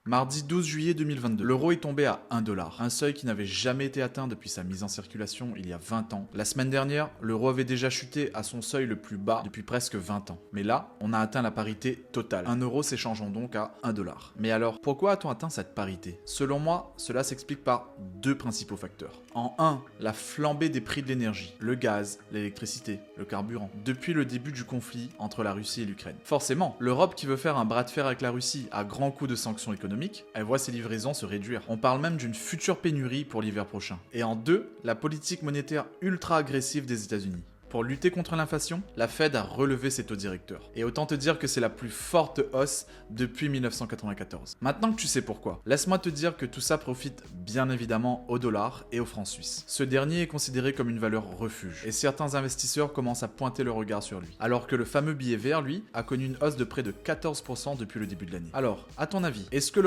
Mardi 12 juillet 2022, l'euro est tombé à 1 $, un seuil qui n'avait jamais été atteint depuis sa mise en circulation il y a 20 ans. La semaine dernière, l'euro avait déjà chuté à son seuil le plus bas depuis presque 20 ans. Mais là, on a atteint la parité totale. 1 euro s'échangeant donc à 1 $. Mais alors, pourquoi a-t-on atteint cette parité? Selon moi, cela s'explique par deux principaux facteurs. En 1, la flambée des prix de l'énergie, le gaz, l'électricité, le carburant, depuis le début du conflit entre la Russie et l'Ukraine. Forcément, l'Europe qui veut faire un bras de fer avec la Russie à grands coups de sanctions économiques, elle voit ses livraisons se réduire. On parle même d'une future pénurie pour l'hiver prochain. Et en 2, la politique monétaire ultra agressive des États-Unis. Pour lutter contre l'inflation, la Fed a relevé ses taux directeurs. Et autant te dire que c'est la plus forte hausse depuis 1994. Maintenant que tu sais pourquoi, laisse-moi te dire que tout ça profite bien évidemment au dollar et au franc suisse. Ce dernier est considéré comme une valeur refuge, et certains investisseurs commencent à pointer le regard sur lui. Alors que le fameux billet vert, lui, a connu une hausse de près de 14% depuis le début de l'année. Alors, à ton avis, est-ce que le